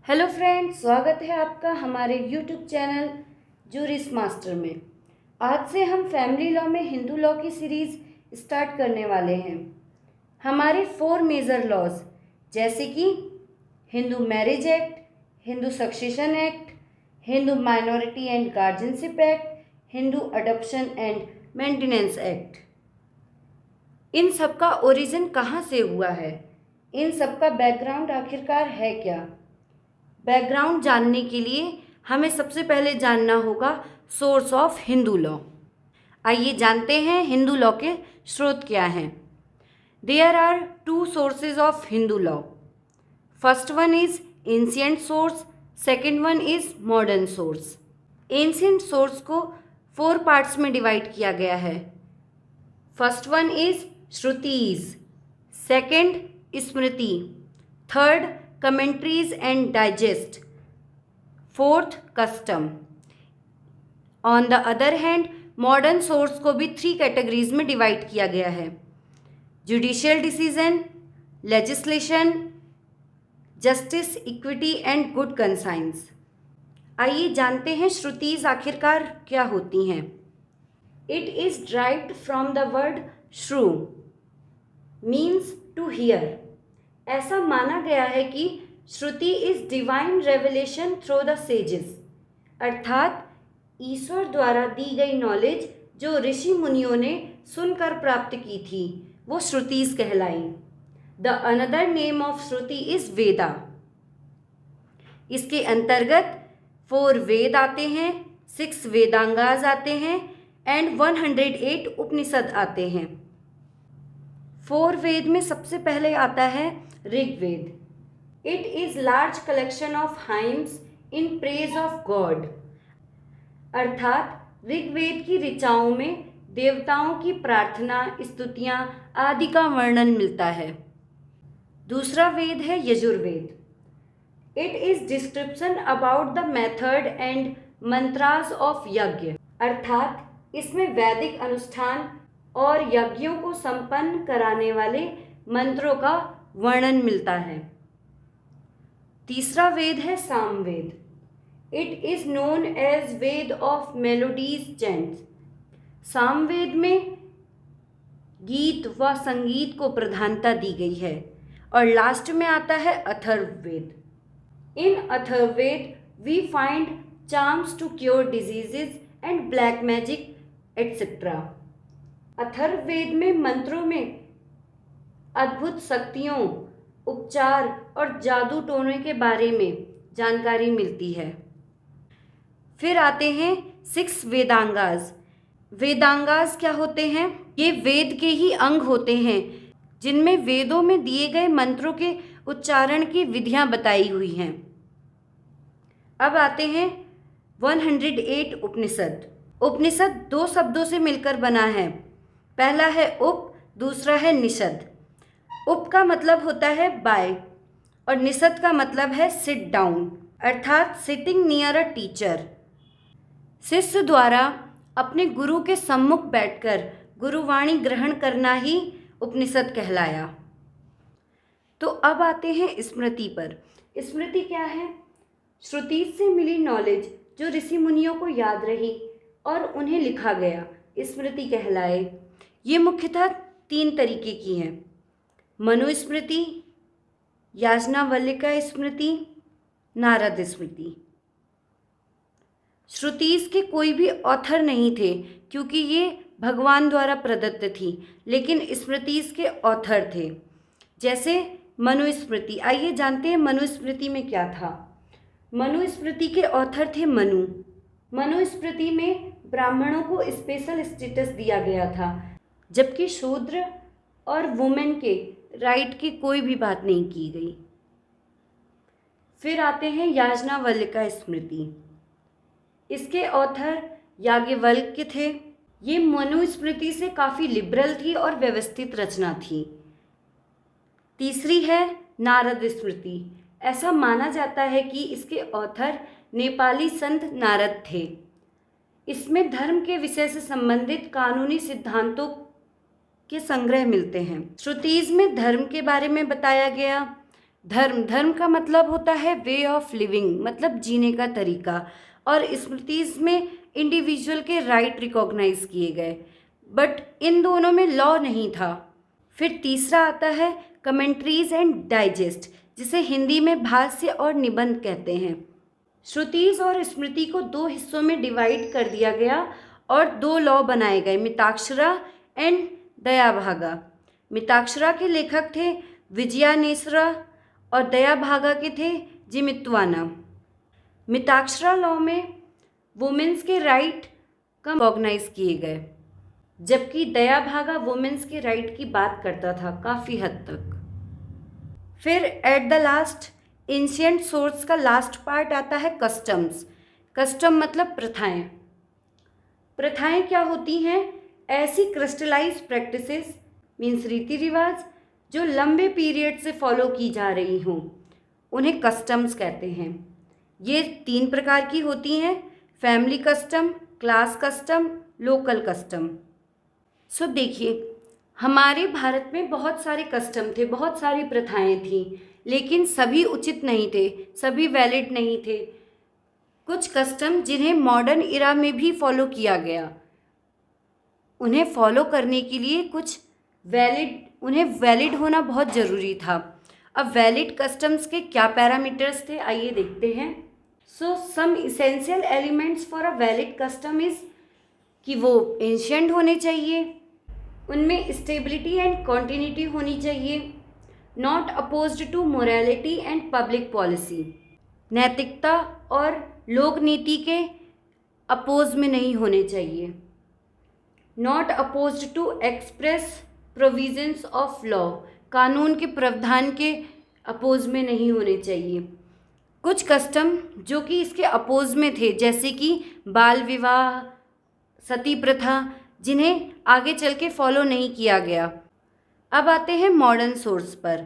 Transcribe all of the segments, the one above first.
Hello friends, स्वागत है आपका हमारे यूट्यूब चैनल जूरिस मास्टर में। आज से हम फैमिली लॉ में हिंदू लॉ की सीरीज़ स्टार्ट करने वाले हैं। हमारे 4 मेजर लॉज जैसे कि Hindu marriage act, Hindu succession act, Hindu minority and guardianship act, Hindu adoption and maintenance act, इन सब का ओरिजिन कहाँ से हुआ है, इन सब का बैकग्राउंड आखिरकार है क्या। बैकग्राउंड जानने के लिए हमें सबसे पहले जानना होगा सोर्स ऑफ हिंदू लॉ। आइए जानते हैं हिंदू लॉ के स्रोत क्या हैं। There are 2 sources of Hindu law. First one is ancient source, second one is modern source. Ancient source को 4 पार्ट्स में डिवाइड किया गया है। First one is Shrutis, second Smriti, third commentaries and digest, fourth custom। on the other hand modern source को भी 3 categories में divide किया गया है। Judicial decision, legislation, justice, equity and good conscience. आइए जानते हैं श्रुतिज आखिरकार क्या होती हैं। It is derived from the word shru, means to hear. ऐसा माना गया है कि shruti is divine revelation through the sages, अर्थात ईश्वर द्वारा दी गई नॉलेज जो ऋषि मुनियों ने सुनकर प्राप्त की थी वो श्रुतिज कहलाई। The another name of shruti is Veda. इसके अंतर्गत 4 वेद आते हैं, 6 वेदांगास आते हैं एंड 108 उपनिषद आते हैं। 4 वेद में सबसे पहले आता है Rigveda. It is large collection of hymns in praise of God, अर्थात ऋग्वेद की ऋचाओं में देवताओं की प्रार्थना, स्तुतियाँ आदि का वर्णन मिलता है। दूसरा वेद है Yajurveda. It is description about the method and mantras of yajna, अर्थात इसमें वैदिक अनुष्ठान और यज्ञों को संपन्न कराने वाले मंत्रों का वर्णन मिलता है। तीसरा वेद है Samaveda. It is known as Veda of melodies chants. Samaveda में गीत व संगीत को प्रधानता दी गई है। और लास्ट में आता है Atharvaveda. In Atharvaveda we find charms to cure diseases and black magic etcetera. Atharvaveda में मंत्रों में अद्भुत शक्तियों, उपचार और जादू टोने के बारे में जानकारी मिलती है। फिर आते हैं 6 वेदांगास। वेदांगास क्या होते हैं? ये वेद के ही अंग होते हैं जिनमें वेदों में दिए गए मंत्रों के उच्चारण की विधियां बताई हुई हैं। अब आते हैं 108 उपनिषद। उपनिषद 2 शब्दों से मिलकर बना है। पहला है उप, दूसरा है निषद। उप का मतलब होता है बाय और निषद का मतलब है सिट डाउन, अर्थात सिटिंग नियर अ टीचर। शिष्य द्वारा अपने गुरु के सम्मुख बैठकर गुरुवाणी ग्रहण करना ही उपनिषद कहलाया। तो अब आते हैं स्मृति पर। स्मृति क्या है? श्रुति से मिली नॉलेज जो ऋषि मुनियों को याद रही और उन्हें लिखा गया, स्मृति कहलाए। ये मुख्यतः 3 तरीके की हैं: मनुस्मृति, याज्ञवल्क्य स्मृति, नारद स्मृति। श्रुतिज के कोई भी ऑथर नहीं थे क्योंकि ये भगवान द्वारा प्रदत्त थी, लेकिन स्मृतिज के ऑथर थे। जैसे मनुस्मृति। आइए जानते हैं मनुस्मृति में क्या था। मनुस्मृति के ऑथर थे मनु। मनुस्मृति में ब्राह्मणों को स्पेशल स्टेटस दिया गया था, जबकि शूद्र और वुमेन के राइट की कोई भी बात नहीं की गई। फिर आते हैं याज्ञवल्क्य स्मृति। इसके ऑथर याज्ञवल्क्य थे। ये मनुस्मृति से काफ़ी लिबरल थी और व्यवस्थित रचना थी। तीसरी है नारद स्मृति। ऐसा माना जाता है कि इसके ऑथर नेपाली संत नारद थे। इसमें धर्म के विषय से संबंधित कानूनी सिद्धांतों के संग्रह मिलते हैं। श्रुतिज में धर्म के बारे में बताया गया, धर्म का मतलब होता है वे ऑफ लिविंग, मतलब जीने का तरीका। और स्मृतिज में इंडिविजुअल के राइट रिकॉग्नाइज किए गए, बट इन दोनों में लॉ नहीं था। फिर तीसरा आता है कमेंट्रीज एंड डाइजेस्ट, जिसे हिंदी में भाष्य और निबंध कहते हैं। श्रुतिज और स्मृति को दो हिस्सों में डिवाइड कर दिया गया और दो लॉ बनाए गए, मिताक्षरा एंड दयाभागा। मिताक्षरा के लेखक थे विजयानेसरा और दयाभागा के थे जिमित्वाना। मिताक्षरा लॉ में वुमेन्स के राइट कम रिकॉग्नाइज किए गए, जबकि दयाभागा वुमेन्स के राइट की बात करता था काफ़ी हद तक। फिर at the last ancient source का लास्ट पार्ट आता है कस्टम्स। कस्टम मतलब प्रथाएं। प्रथाएं क्या होती हैं? ऐसी क्रिस्टलाइज प्रैक्टिसेस मीन्स रीति रिवाज जो लंबे पीरियड से फॉलो की जा रही हों, उन्हें कस्टम्स कहते हैं। ये 3 प्रकार की होती हैं, family custom, class custom, local custom. So देखिए, हमारे भारत में बहुत सारे कस्टम थे, बहुत सारी प्रथाएं थीं, लेकिन सभी उचित नहीं थे, सभी वैलिड नहीं थे। कुछ कस्टम जिन्हें मॉडर्न इरा में भी फॉलो किया गया, उन्हें फॉलो करने के लिए उन्हें वैलिड होना बहुत ज़रूरी था। अब वैलिड कस्टम्स के क्या पैरामीटर्स थे, आइए देखते हैं। So some essential elements for a valid custom is कि वो एंशिएंट होने चाहिए, उनमें स्टेबिलिटी एंड कॉन्टिन्यूटी होनी चाहिए, not opposed to morality and public policy, नैतिकता और लोक नीति के अपोज में नहीं होने चाहिए, not opposed to express provisions of law, कानून के प्रावधान के अपोज में नहीं होने चाहिए। कुछ कस्टम जो कि इसके अपोज में थे, जैसे कि बाल विवाह, सती प्रथा, जिन्हें आगे चल के फॉलो नहीं किया गया। अब आते हैं मॉडर्न सोर्स पर,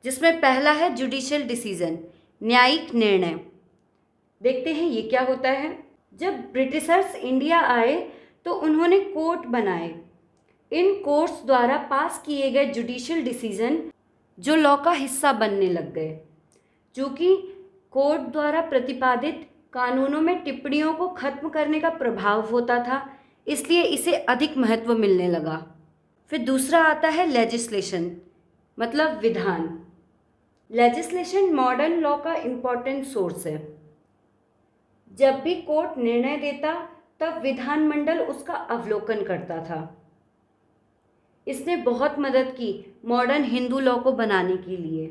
जिसमें पहला है जुडिशियल डिसीजन, न्यायिक निर्णय। देखते हैं ये क्या होता है। जब ब्रिटिशर्स इंडिया आए तो उन्होंने कोर्ट बनाए। इन कोर्ट्स द्वारा पास किए गए जुडिशियल डिसीजन जो लॉ का हिस्सा बनने लग गए। चूँकि कोर्ट द्वारा प्रतिपादित कानूनों में टिप्पणियों को खत्म करने का प्रभाव होता था, इसलिए इसे अधिक महत्व मिलने लगा। फिर दूसरा आता है लेजिस्लेशन, मतलब विधान। लेजिस्लेशन मॉडर्न लॉ का इम्पॉर्टेंट सोर्स है। जब भी कोर्ट निर्णय देता तब विधानमंडल उसका अवलोकन करता था। इसने बहुत मदद की मॉडर्न हिंदू लॉ को बनाने के लिए।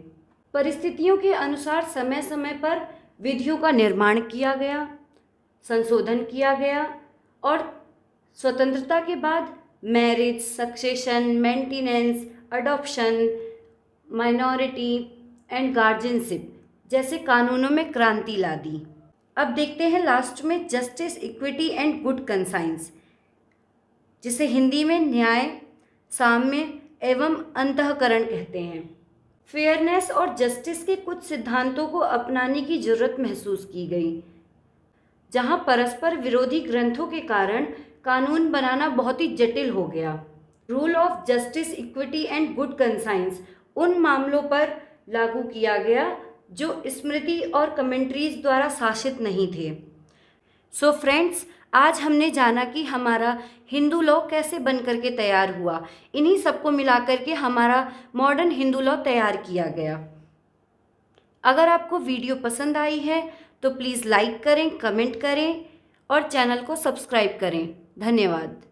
परिस्थितियों के अनुसार समय समय पर विधियों का निर्माण किया गया, संशोधन किया गया और स्वतंत्रता के बाद marriage, succession, maintenance, adoption, minority and guardianship जैसे कानूनों में क्रांति ला दी। अब देखते हैं लास्ट में justice, equity and good conscience, जिसे हिंदी में न्याय, साम्य एवं अंतःकरण कहते हैं। फेयरनेस और जस्टिस के कुछ सिद्धांतों को अपनाने की जरूरत महसूस की गई, जहां परस्पर विरोधी ग्रंथों के कारण कानून बनाना बहुत ही जटिल हो गया। Rule of justice, equity and good conscience उन मामलों पर लागू किया गया जो स्मृति और कमेंट्रीज द्वारा शासित नहीं थे। सो फ्रेंड्स, आज हमने जाना कि हमारा हिंदू लॉ कैसे बन करके तैयार हुआ। इन्हीं सबको मिलाकर के हमारा मॉडर्न हिंदू लॉ तैयार किया गया। अगर आपको वीडियो पसंद आई है तो प्लीज़ लाइक करें, कमेंट करें और चैनल को सब्सक्राइब करें। धन्यवाद।